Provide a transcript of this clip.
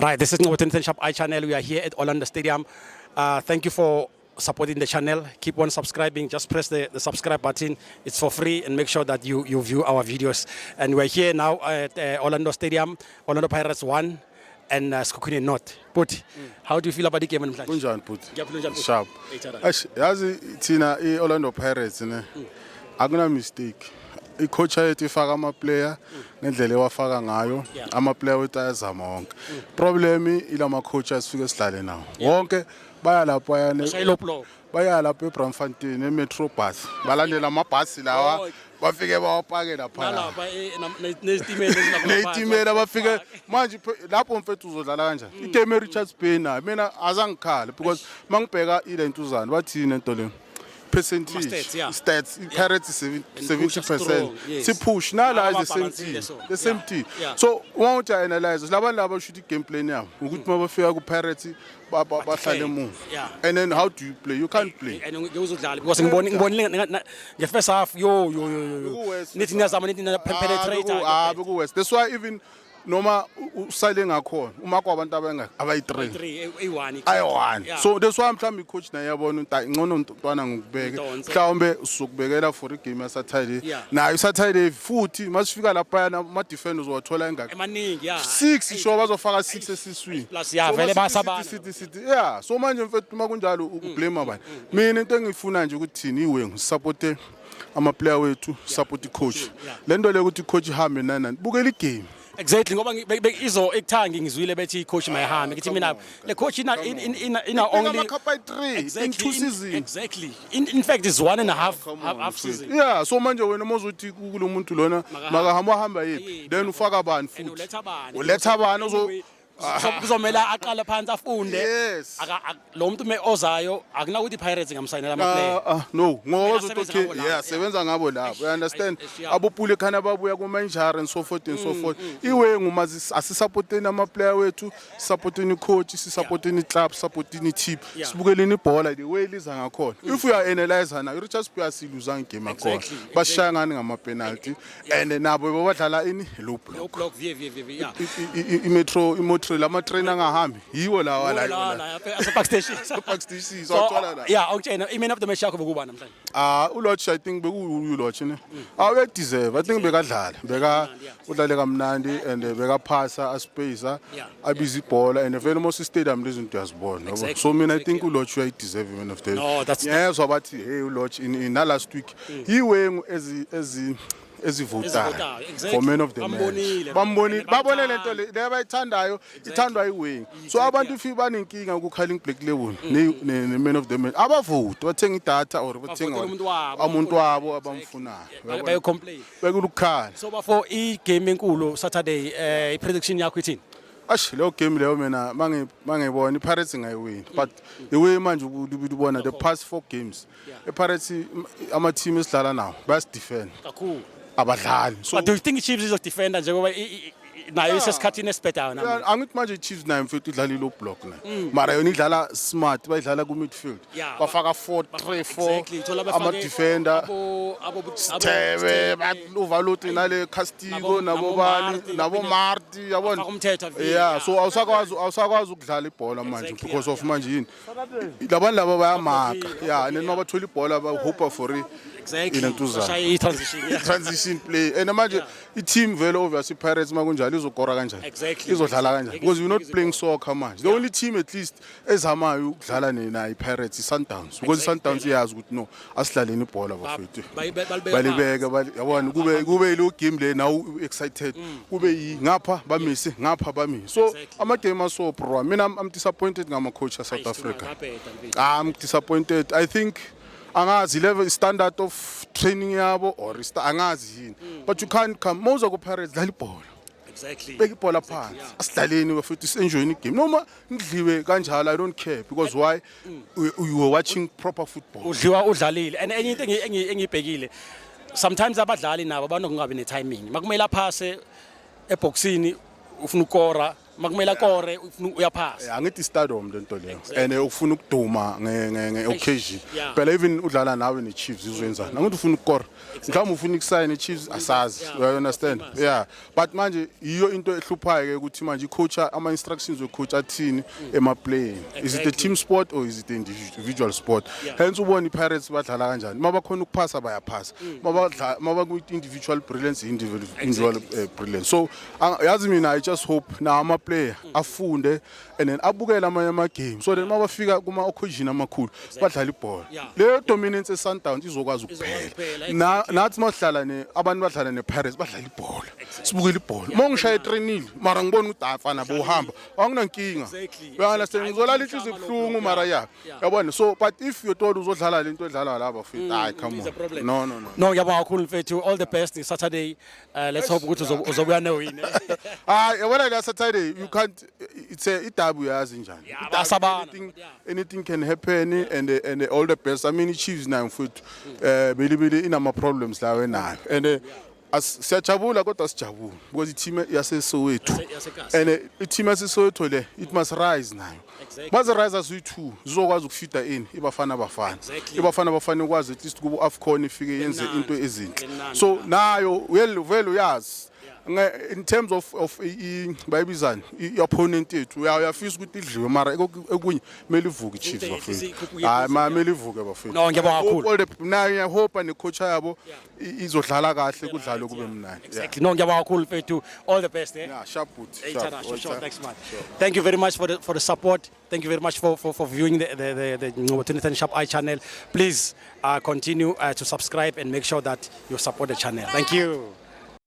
Right, this is Ngobeten Shop iChannel. We are here at Orlando Stadium. Thank you for supporting the channel. Keep on subscribing. Just press the subscribe button. It's for free, and make sure that you view our videos. And we're here now at Orlando Stadium. Orlando Pirates won and Sekhukhune not. But how do you feel about the game? Kunjani Puti? Sharp. Yazi thina Orlando Pirates ne. Akuna mistake. I-coach yethu ifaka ama-player ngendlela ewafaka ngayo ama-player wethu ayazama wonke. Problem ilama coach asifike sidlale nawo. Wonke baya lapho baya lapho eBramfontein eMetro bus. Balandela amabhasi lawa bafike bawapake lapha. Nezitimela bafike manje lapho mfethu uzodlala kanjani? Igame eRichards Bay na mina azangikhali because mangibheka ile ntuzana bathini into le. Percentage, stats, Pirates 70%. It's push. Now is the same team. So one to analyze. Laba should game play now. We could never fair go Pirates, and then how do you play? You can't play. Because in the first half, that's why even noma usale ngakhona uma kwabantu abayi3 ayi1 so that's why mhlawumbe icoach naye yabona ukuthi ngcono ntwana ngikubeke mhlawumbe usukubekela for igame yaSaturday nayo iSaturday futhi masifika lapha ama defenders wathola engaka emaningi 6 isho bazofaka 6 esiswini plus vele basabana so manje mfethu uma kunjalo ukublame abani mina into engifuna nje ukuthi thini iwengu support ama player wethu support icoach lento le ukuthi icoach ihambe nani bukela igame. Exactly, ngoba izo ekuthangi ngizwile bethi coach mayihambe ngithi mina le coach ina only in 2 seasons. Exactly. In fact it's 1.5 season. Yeah, so manje wena mozuthi kulo muntu lona makahamba yipi then ufaka abantu futhi uletha abantu kuzomela aqala phansi afunde lo muntu ozayo akuna ukuthi Pirates ngamsayinela ama player no ngoba uzothi sebenza ngabo lapho you understand abopule khana babuya ku manager and so forth and so forth iwe ngumazi asisupporteni ama player wethu supporteni coach sisupporteni club supporteni team sibukeleni ibhola the way liza ngakhona if you are analyze na Richards Bay asiluza ngame akhona bashaya ngani ngama penalty and nabo babadlala ini low block imetro lama trainer ngahambi yiwo lawa la Park Station sothola la okay imena of the match yakho bekuba namhlanje uLodge I think bekuLodge ne awe deserve I think bekadlala udlale kamnandi and bekaphasa aspacer abiza ibhola and very most stadium lezinto yazibona yabo so mina I think uLodge uyi deserve man of the yes wabathi hey uLodge in last week yiwengu ezivota for men of the match babone lento le bayithandayo ithandwa iwing so abantu if banenkinga ukukhala Black Level ne men of the match abavoti bathenga idatha or bathenga umuntu wabo abamfunayo bayo complain bekulukhala so before igame enkulu Saturday iprediction yakho ithini leyo game leyo mina mangibona iPirates ngayiwin but the way manje ubona the past 4 games iPirates ama team esidlala nawo bayas-defend kakhulu abadlali so but do you think Chiefs is defender njengoba nayo isesikhathini esibhedayo na angithi manje Chiefs nayo mfethu idlala low block na mara yona idlala smart bayidlala ku midfield bafaka 4-3-4 ama defender Steve overload nale Castigo nabo Marti yabona so awusakwazi ukudlala ibhola manje because of manje yini labantu laba bayamaka and noma bathola ibhola ba hope for exactly transition play and manje i-team vele obviously Pirates makunjalo izokora kanjani izodlala kanjani because we're not playing soccer manje the only team at least ezamayo ukudlala nayi Pirates iSundowns because iSundowns iyazi ukuthi no asidlaleni ibhola bafethu balibeke yabona kube lo game le now excited kube ngapha bamise so ama game aso pro mina I'm disappointed ngama coach South Africa I'm disappointed I think angazi level standard of training yabo or angazi yini but you can't come moza ku Pirates dlala ibhola beka ibhola phansi asidlaleni bafethu enjoying igame noma ngidliwe kanjalo I don't care because why you were watching proper football udliwa udlalile and enye into engiyibhekile sometimes abadlali nabo banokungabi ne timing makumele aphase eboxini ufuna ukora makumele akore ufuna uyaphasa. angithi stardom lento leyo and ufuna ukuduma occasion Yeah. phela even udlala nawe ne-Chiefs izwenzana angithi ufuna ukukora mhlawumbe ufuna ukusayina i-Chiefs asazi you understand yeah but manje iyo into ehluphayo ke ukuthi manje i-coach ama-instructions we-coach athini ema-playing is it a team sport or is it an individual sport hence ubona i-Pirates badlala kanjani mabakhona ukuphasa bayaphasa mabaku-individual brilliance individual brilliance so yazi mina I just hope na ama-player afunde and then abukele amanye ama-game so then mabafika kuma-occasion amakhulu badlala ibhola leyo dominance e-Sundowns izokwazi ukuphela nathi masihlala abantu badlala ne-Pirates badlala ibhola sibukele ibhola uma ngishaya etrenile mara ngibona ukuthi afana bohamba anginankinga uyaunderstand ngizolala inhliziyo ibuhlungu mara yabona so but if you told uzodlala lento edlalwa laba fit hayi come on no ngiyabonga kakhulu mfethu, all the best Saturday. Let's hope ukuthi uzobuya newine. hayi yabona la Saturday you can't it's a idabu yazi njani anything can happen and all the best I mean i-Chiefs nayo mfethu belibele inama problems lawe nayo and siyajabula kodwa sijabula because i-team yaseSoweto and i-team yaseSoweto le it must rise nayo baze rise as we-two zizokwazi ukufida in ibafana bafana ukwazi at least kubo AFCON ifike yenze into ezinhle so nayo vele uyazi in terms of bayibizana i-opponent yethu uyafisa ukuthi idliwe mara ekunye kumele ivuke i-Chiefs bafethu hayi kumele ivuke bafethu no ngiyabonga kakhulu nayo hope ne-coach yabo izodlala kahle kudlalo kube mnandi exactly no ngiyabonga kakhulu mfethu, all the best yeah sharp boot sure thanks man. Thank you very much for the support. Thank you very much for viewing the 2010 Sharp Eye channel. Please continue to subscribe and make sure that you support the channel. Thank you.